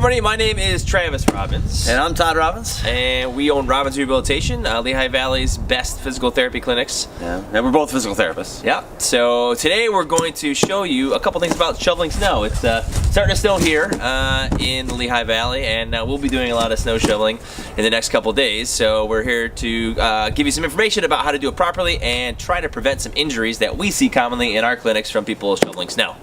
everybody, my name is Travis Robbins. And I'm Todd Robbins. And we own Robbins Rehabilitation, Lehigh Valley's best physical therapy clinics. Yeah, and we're both physical therapists. Yeah, so today we're going to show you a couple things about shoveling snow. It's starting to snow here in the Lehigh Valley, and we'll be doing a lot of snow shoveling in the next couple days. So we're here to give you some information about how to do it properly and try to prevent some injuries that we see commonly in our clinics from people shoveling snow.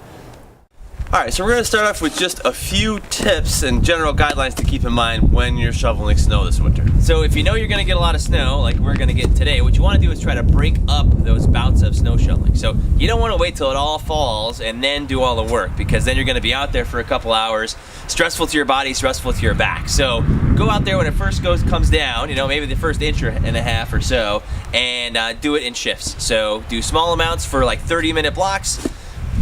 Alright, so we're going to start off with just a few tips and general guidelines to keep in mind when you're shoveling snow this winter. So if you know you're going to get a lot of snow, like we're going to get today, what you want to do is try to break up those bouts of snow shoveling. So you don't want to wait till it all falls and then do all the work, because then you're going to be out there for a couple hours, stressful to your body, stressful to your back. So go out there when it first comes down, you know, maybe the first inch and a half or so, and do it in shifts. So do small amounts for like 30-minute blocks,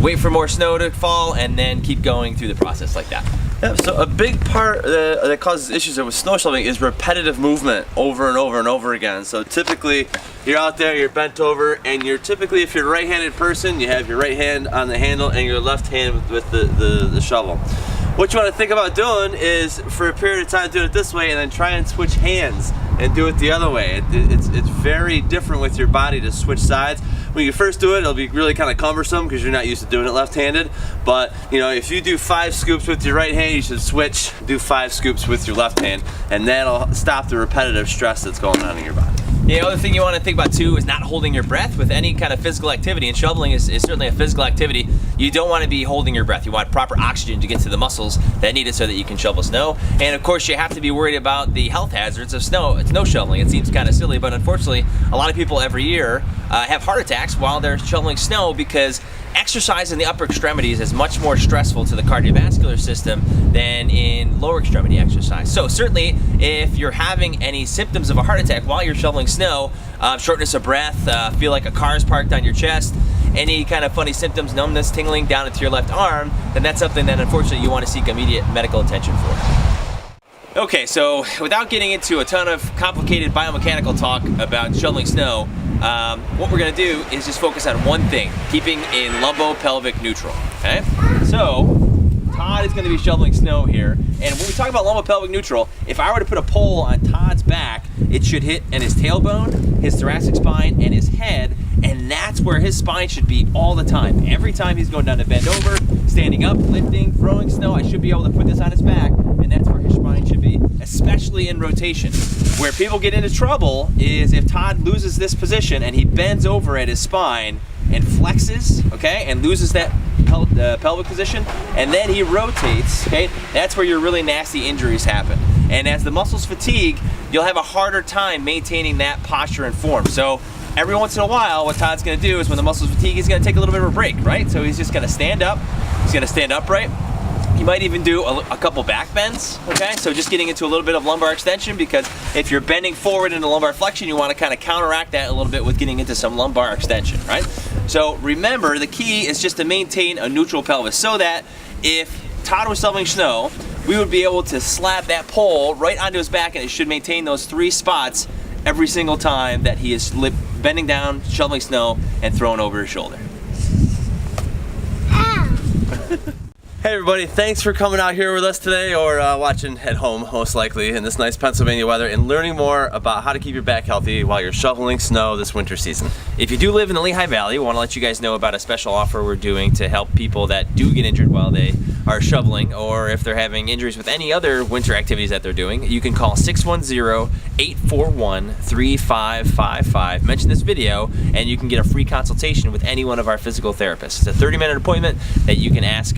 wait for more snow to fall, and then keep going through the process like that. Yeah, so a big part that causes issues with snow shoveling is repetitive movement over and over and over again. So typically you're out there, you're bent over, and you're typically, if you're a right-handed person, you have your right hand on the handle and your left hand with the shovel. What you want to think about doing is, for a period of time, do it this way and then try and switch hands and do it the other way. It's very different with your body to switch sides. When you first do it, it'll be really kind of cumbersome because you're not used to doing it left-handed. But you know, if you do 5 scoops with your right hand, you should switch, do 5 scoops with your left hand, and that'll stop the repetitive stress that's going on in your body. The other thing you want to think about too is not holding your breath with any kind of physical activity, and shoveling is certainly a physical activity. You don't want to be holding your breath. You want proper oxygen to get to the muscles that need it so that you can shovel snow. And of course, you have to be worried about the health hazards of snow shoveling. It seems kind of silly, but unfortunately, a lot of people every year have heart attacks while they're shoveling snow, because exercise in the upper extremities is much more stressful to the cardiovascular system than in lower extremity exercise. So certainly, if you're having any symptoms of a heart attack while you're shoveling snow, shortness of breath, feel like a car is parked on your chest, any kind of funny symptoms, numbness, tingling down into your left arm, then that's something that unfortunately you want to seek immediate medical attention for. Okay, so without getting into a ton of complicated biomechanical talk about shoveling snow, what we're going to do is just focus on one thing: keeping in lumbo-pelvic neutral. Okay? So Todd is going to be shoveling snow here, and when we talk about lumbo-pelvic neutral, if I were to put a pole on Todd's back, it should hit in his tailbone, his thoracic spine, and his head, and that's where his spine should be all the time. Every time he's going down to bend over, standing up, lifting, throwing snow, I should be able to put this on his back, and that's where his spine should be, especially in rotation. Where people get into trouble is if Todd loses this position and he bends over at his spine and flexes, okay, and loses that pelvic position, and then he rotates, okay, that's where your really nasty injuries happen. And as the muscles fatigue, you'll have a harder time maintaining that posture and form. So every once in a while, what Todd's going to do is, when the muscles fatigue, he's going to take a little bit of a break, right? So he's just going to stand up, he's going to stand upright. You might even do a couple back bends, okay? So just getting into a little bit of lumbar extension, because if you're bending forward into lumbar flexion, you want to kind of counteract that a little bit with getting into some lumbar extension, right? So remember, the key is just to maintain a neutral pelvis, so that if Todd was shoveling snow, we would be able to slap that pole right onto his back, and it should maintain those 3 spots every single time that he is bending down, shoveling snow, and throwing over his shoulder. Hey everybody, thanks for coming out here with us today, or watching at home, most likely, in this nice Pennsylvania weather, and learning more about how to keep your back healthy while you're shoveling snow this winter season. If you do live in the Lehigh Valley, we want to let you guys know about a special offer we're doing to help people that do get injured while they are shoveling, or if they're having injuries with any other winter activities that they're doing. You can call 610-841-3555, mention this video, and you can get a free consultation with any one of our physical therapists. It's a 30-minute appointment that you can ask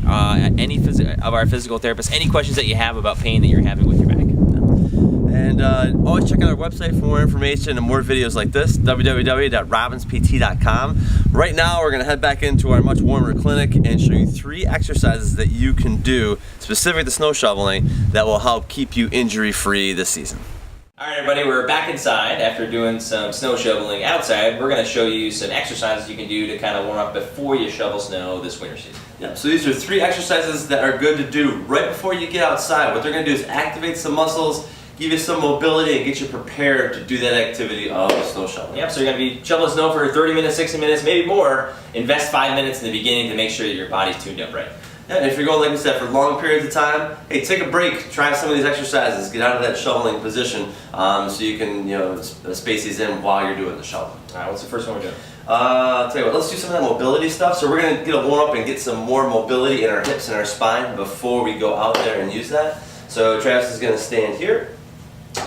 any of our physical therapists any questions that you have about pain that you're having with your back. And always check out our website for more information and more videos like this, www.robbinspt.com. Right now we're going to head back into our much warmer clinic and show you 3 exercises that you can do specific to snow shoveling that will help keep you injury-free this season. Alright everybody, we're back inside after doing some snow shoveling outside. We're going to show you some exercises you can do to kind of warm up before you shovel snow this winter season. Yeah, so these are 3 exercises that are good to do right before you get outside. What they're going to do is activate some muscles, give you some mobility, and get you prepared to do that activity of snow shoveling. Yep, so you're going to be shoveling snow for 30 minutes, 60 minutes, maybe more. Invest 5 minutes in the beginning to make sure that your body's tuned up right. Yeah, and if you're going, like we said, for long periods of time, hey, take a break, try some of these exercises, get out of that shoveling position, so you can, space these in while you're doing the shoveling. All right, what's the first one we're doing? I'll tell you what, let's do some of that mobility stuff. So we're going to get a warm up and get some more mobility in our hips and our spine before we go out there and use that. So Travis is going to stand here.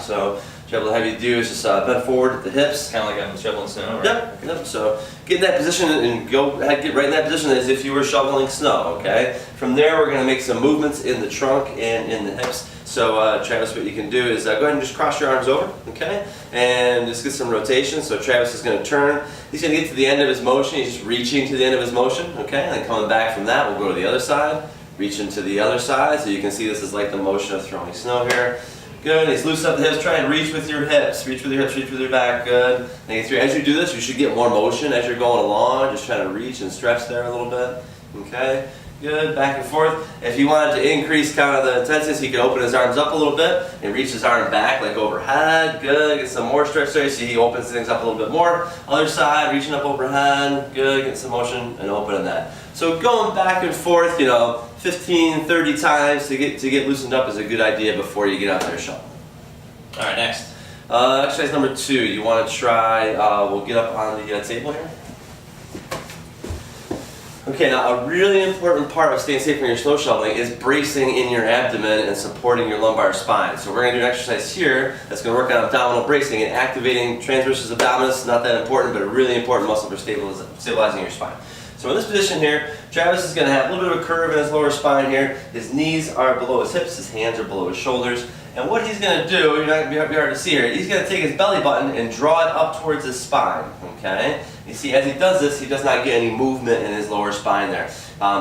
So Travis, what I'll have you do is just bend forward at the hips. Kind of like I'm shoveling snow, right? Yep. So get in that position and go ahead, get right in that position as if you were shoveling snow, okay? From there, we're going to make some movements in the trunk and in the hips. So Travis, what you can do is go ahead and just cross your arms over, okay? And just get some rotation. So Travis is going to turn. He's going to get to the end of his motion. He's just reaching to the end of his motion, okay? And then coming back from that, we'll go to the other side, reaching to the other side. So you can see this is like the motion of throwing snow here. Good. He's loosen up the hips. Try and reach with your hips. Reach with your hips. Reach with your back. Good. As you do this, you should get more motion as you're going along. Just trying to reach and stretch there a little bit. Okay. Good. Back and forth. If you wanted to increase kind of the intensity, he could open his arms up a little bit and reach his arm back like overhead. Good. Get some more stretch there. See, he opens things up a little bit more. Other side, reaching up overhead. Good. Get some motion and opening that. So going back and forth, 15, 30 times to get loosened up is a good idea before you get out there shoveling. All right, next. Exercise number 2. You want to try, we'll get up on the table here. Okay, now a really important part of staying safe when you're snow shoveling is bracing in your abdomen and supporting your lumbar spine. So we're going to do an exercise here that's going to work on abdominal bracing and activating transversus abdominis. Not that important, but a really important muscle for stabilizing your spine. So in this position here, Travis is going to have a little bit of a curve in his lower spine here. His knees are below his hips, his hands are below his shoulders. And what he's going to do, you're not going to be hard to see here, he's going to take his belly button and draw it up towards his spine, okay? You see, as he does this, he does not get any movement in his lower spine there.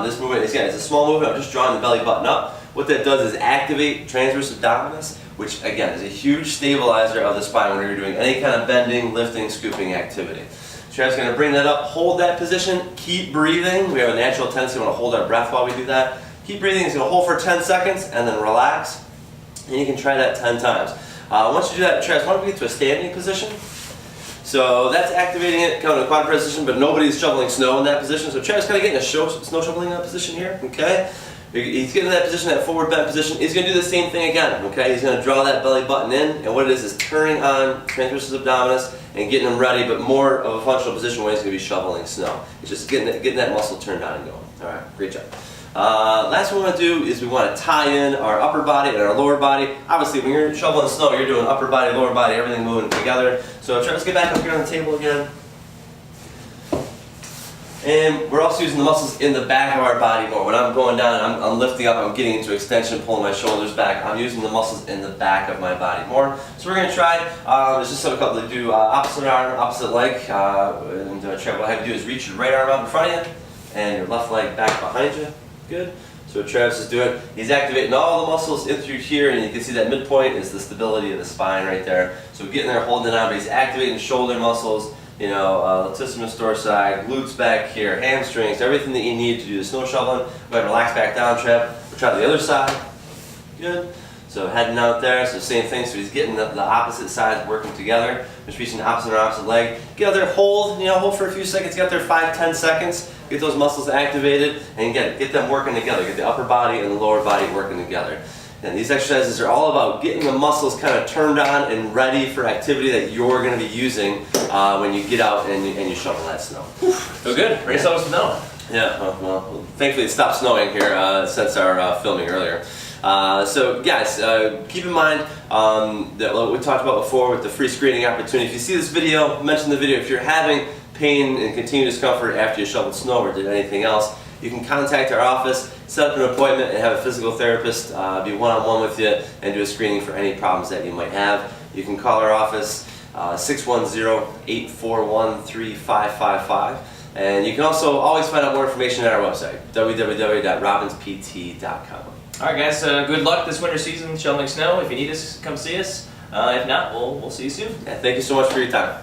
This movement, again, it's a small movement. I'm just drawing the belly button up. What that does is activate transverse abdominis, which, again, is a huge stabilizer of the spine when you're doing any kind of bending, lifting, scooping activity. Travis is going to bring that up, hold that position, keep breathing. We have a natural tendency to want to hold our breath while we do that. Keep breathing. He's going to hold for 10 seconds and then relax. And you can try that 10 times. Once you do that, Travis, why don't we get to a standing position? So that's activating it, kind of a quad position, but nobody's shoveling snow in that position. So Travis kind of getting a snow shoveling in that position here, okay? He's getting in that position, that forward bent position. He's going to do the same thing again, okay? He's going to draw that belly button in, and what it is turning on transversus abdominis and getting him ready, but more of a functional position when he's going to be shoveling snow. It's just getting that muscle turned on and going. All right, great job. Last one we want to do is we want to tie in our upper body and our lower body. Obviously, when you're shoveling snow, you're doing upper body, lower body, everything moving together. So try to get back up here on the table again. And we're also using the muscles in the back of our body more. When I'm going down, I'm lifting up, I'm getting into extension, pulling my shoulders back. I'm using the muscles in the back of my body more. So we're going to try, it's just a couple to do opposite arm, opposite leg. And try what I have to do is reach your right arm out in front of you and your left leg back behind you. Good. So what Travis is doing, he's activating all the muscles in through here, and you can see that midpoint is the stability of the spine right there. So getting there, holding it on, but he's activating shoulder muscles, latissimus dorsi, glutes back here, hamstrings, everything that you need to do the snow shoveling. Go ahead and relax back down, Trev. We'll try the other side. Good. So heading out there, so same thing. So he's getting the opposite sides working together. Just reaching the opposite leg. Get out there, hold, hold for a few seconds. Get out there 5-10 seconds. Get those muscles activated, and get them working together. Get the upper body and the lower body working together. And these exercises are all about getting the muscles kind of turned on and ready for activity that you're going to be using when you get out and you shovel that snow. So good. Ready to shovel snow. Yeah. Well, thankfully it stopped snowing here since our filming earlier. So guys, keep in mind that what we talked about before with the free screening opportunity. If you see this video, mention the video. If you're having pain and continued discomfort after you shoveled snow or did anything else, you can contact our office, set up an appointment, and have a physical therapist be one-on-one with you and do a screening for any problems that you might have. You can call our office 610-841-3555. And you can also always find out more information at our website, www.robbinspt.com. Alright guys, good luck this winter season shoveling snow. If you need us, come see us. If not, we'll see you soon. Yeah, thank you so much for your time.